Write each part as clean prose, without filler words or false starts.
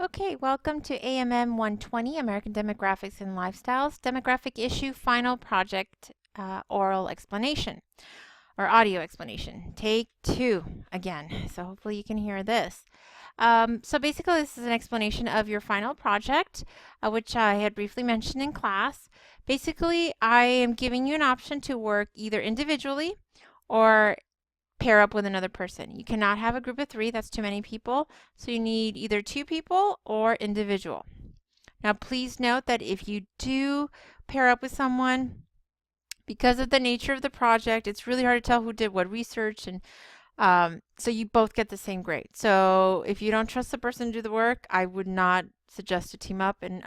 Okay, welcome to AMM 120, American Demographics and Lifestyles, Demographic Issue Final Project Oral Explanation, or Audio Explanation. Take 2 again, so hopefully you can hear this. So basically this is an explanation of your final project, which I had briefly mentioned in class. Basically, I am giving you an option to work either individually or pair up with another person. You cannot have a group of 3, that's too many people, so you need either 2 people or individual. Now please note that if you do pair up with someone, because of the nature of the project, it's really hard to tell who did what research, and so you both get the same grade. So if you don't trust the person to do the work, I would not suggest to team up, and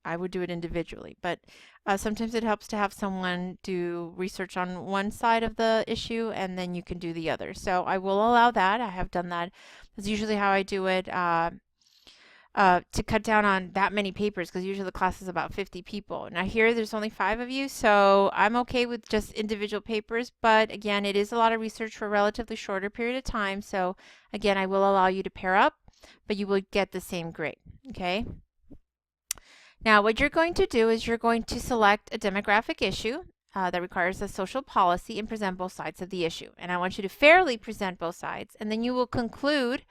I would do it individually. But sometimes it helps to have someone do research on one side of the issue and then you can do the other. So I will allow that. I have done that. That's usually how I do it to cut down on that many papers, because usually the class is about 50 people. Now here there's only 5 of you, so I'm okay with just individual papers, but again, it is a lot of research for a relatively shorter period of time. So again, I will allow you to pair up, but you will get the same grade, okay? Now, what you're going to do is you're going to select a demographic issue that requires a social policy and present both sides of the issue. And I want you to fairly present both sides, and then you will conclude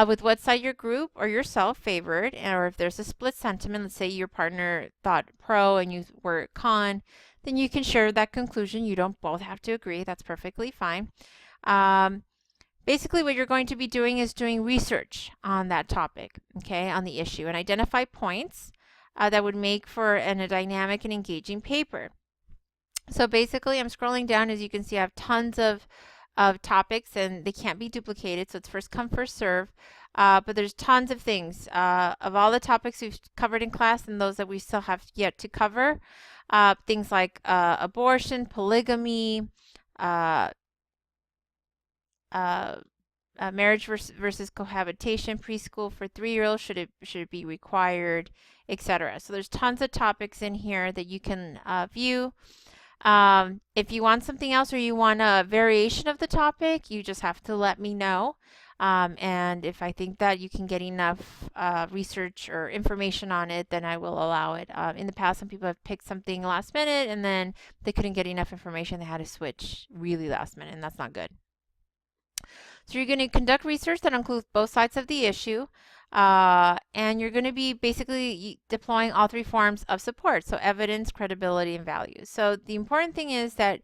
with what side your group or yourself favored, or if there's a split sentiment, let's say your partner thought pro and you were con, then you can share that conclusion. You don't both have to agree. That's perfectly fine. Basically, what you're going to be doing is doing research on that topic, okay, on the issue, and identify points that would make for a dynamic and engaging paper. So basically, I'm scrolling down. As you can see, I have tons of topics and they can't be duplicated, so it's first come, first serve. But there's tons of things. Of all the topics we've covered in class and those that we still have yet to cover, things like abortion, polygamy, marriage versus cohabitation, preschool for 3-year-olds, should it be required, etc. So there's tons of topics in here that you can view. If you want something else or you want a variation of the topic, you just have to let me know. And if I think that you can get enough research or information on it, then I will allow it. In the past, some people have picked something last minute and then they couldn't get enough information. They had to switch really last minute, and that's not good. So you're going to conduct research that includes both sides of the issue, and you're going to be basically deploying all 3 forms of support, so evidence, credibility, and values. So the important thing is that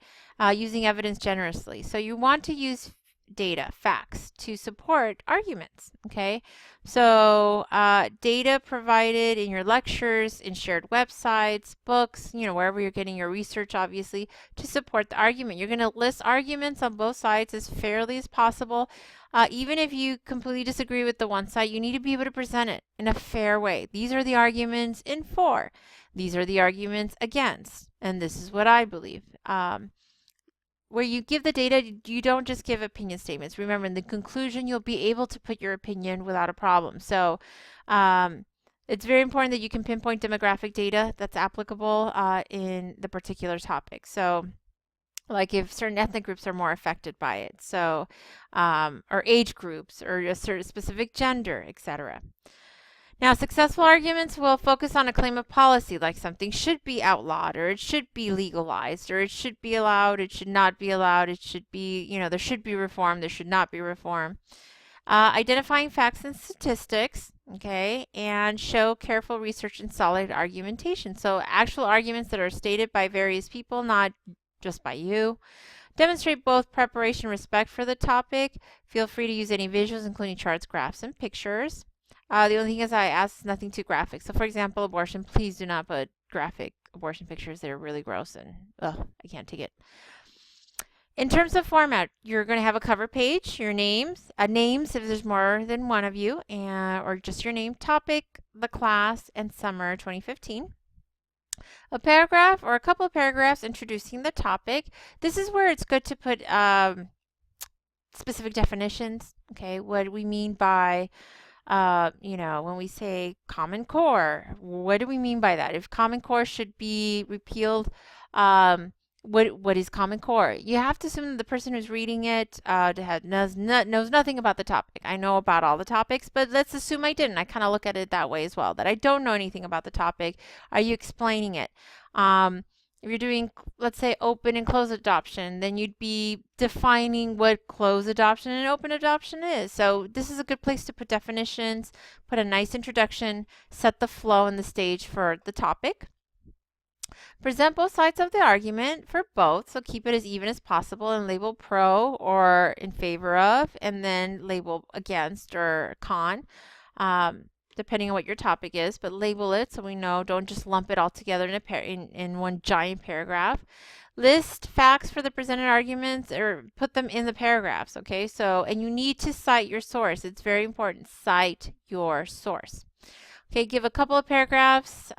using evidence generously. So you want to use data, facts, to support arguments, okay? So data provided in your lectures, in shared websites, books, wherever you're getting your research, obviously, to support the argument. You're going to list arguments on both sides as fairly as possible. Even if you completely disagree with the one side, you need to be able to present it in a fair way. These are the arguments in for. These are the arguments against. And this is what I believe. Where you give the data, you don't just give opinion statements. Remember, in the conclusion, you'll be able to put your opinion without a problem. So it's very important that you can pinpoint demographic data that's applicable in the particular topic. So like if certain ethnic groups are more affected by it, so or age groups, or a certain specific gender, etc. Now, successful arguments will focus on a claim of policy, like something should be outlawed, or it should be legalized, or it should be allowed, it should not be allowed, it should be, there should be reform, there should not be reform. Identifying facts and statistics, okay, and show careful research and solid argumentation. So actual arguments that are stated by various people, not just by you. Demonstrate both preparation and respect for the topic. Feel free to use any visuals, including charts, graphs, and pictures. The only thing is I ask nothing too graphic. So for example, abortion, please do not put graphic abortion pictures. They're really gross and I can't take it. In terms of format, you're going to have a cover page, your names if there's more than one of you, or just your name, topic, the class, and summer 2015. A paragraph or a couple of paragraphs introducing the topic. This is where it's good to put specific definitions. Okay, what do we mean by when we say Common Core, what do we mean by that? If Common Core should be repealed, what is Common Core? You have to assume that the person who's reading it knows nothing about the topic. I know about all the topics, but let's assume I didn't. I kind of look at it that way as well, that I don't know anything about the topic. Are you explaining it? If you're doing, let's say, open and closed adoption, then you'd be defining what closed adoption and open adoption is. So this is a good place to put definitions, put a nice introduction, set the flow and the stage for the topic. Present both sides of the argument for both, so keep it as even as possible and label pro or in favor of, and then label against or con, depending on what your topic is, but label it so we know. Don't just lump it all together in one giant paragraph. List facts for the presented arguments or put them in the paragraphs, okay? So, and you need to cite your source. It's very important. Cite your source. Okay, give a couple of paragraphs.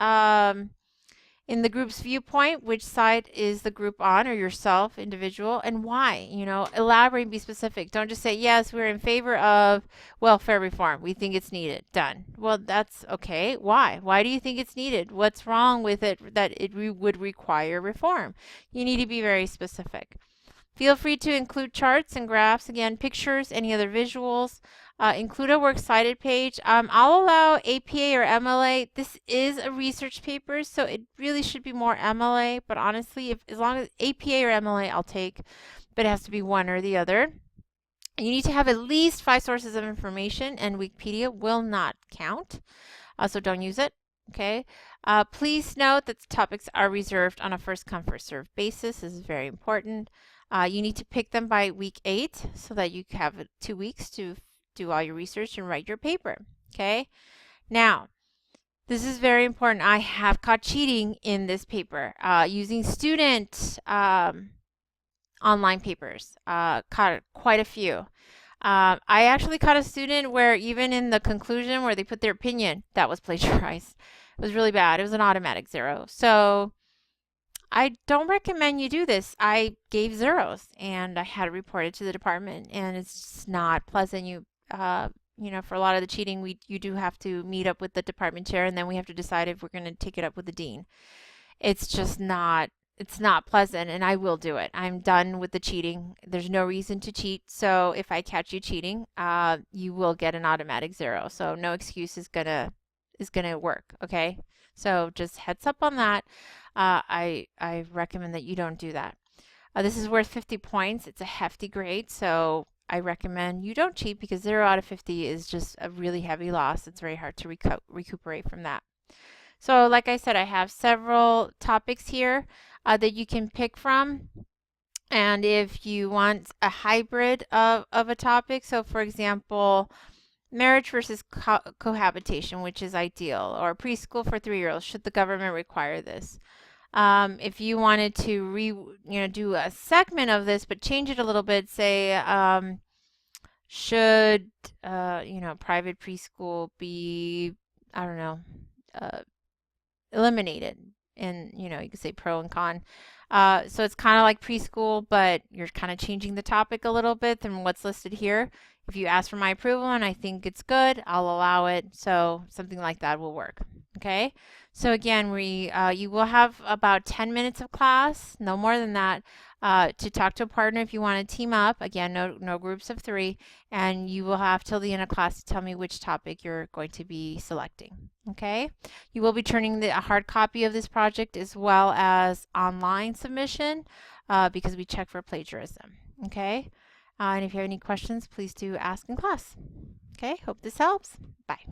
In the group's viewpoint, which side is the group on, or yourself, individual, and why? You know, elaborate and be specific. Don't just say, yes, we're in favor of welfare reform. We think it's needed. Done. Well, that's okay. Why? Why do you think it's needed? What's wrong with it that it would require reform? You need to be very specific. Feel free to include charts and graphs, again, pictures, any other visuals. Include a works cited page. I'll allow APA or MLA. This is a research paper, so it really should be more MLA, but honestly, as long as APA or MLA, I'll take, but it has to be one or the other. You need to have at least 5 sources of information, and Wikipedia will not count, so don't use it. Okay. Please note that the topics are reserved on a first come first served basis. This is very important. You need to pick them by week 8 so that you have 2 weeks to do all your research and write your paper. Okay. Now, this is very important. I have caught cheating in this paper using student online papers. Caught quite a few. I actually caught a student where even in the conclusion where they put their opinion, that was plagiarized. It was really bad. It was an automatic 0. So I don't recommend you do this. I gave 0s and I had to report it to the department, and it's just not pleasant. You know, for a lot of the cheating, you do have to meet up with the department chair, and then we have to decide if we're going to take it up with the dean. It's just not, it's not pleasant, and I will do it. I'm done with the cheating. There's no reason to cheat. So if I catch you cheating, you will get an automatic 0. So no excuse is gonna work. Okay. So just heads up on that. I recommend that you don't do that. This is worth 50 points. It's a hefty grade, so I recommend you don't cheat, because 0 out of 50 is just a really heavy loss. It's very hard to recuperate from that. So like I said, I have several topics here that you can pick from. And if you want a hybrid of a topic, so for example, marriage versus cohabitation, which is ideal, or preschool for 3-year-olds, should the government require this? If you wanted to do a segment of this but change it a little bit, say should private preschool be, I don't know, eliminated, and you could say pro and con. So it's kind of like preschool, but you're kind of changing the topic a little bit than what's listed here. If you ask for my approval and I think it's good, I'll allow it. So something like that will work. Okay. So again, you will have about 10 minutes of class, no more than that, to talk to a partner if you want to team up. Again, no groups of 3, and you will have till the end of class to tell me which topic you're going to be selecting. Okay. You will be turning a hard copy of this project as well as online submission because we check for plagiarism. Okay. And if you have any questions, please do ask in class. Okay. Hope this helps. Bye.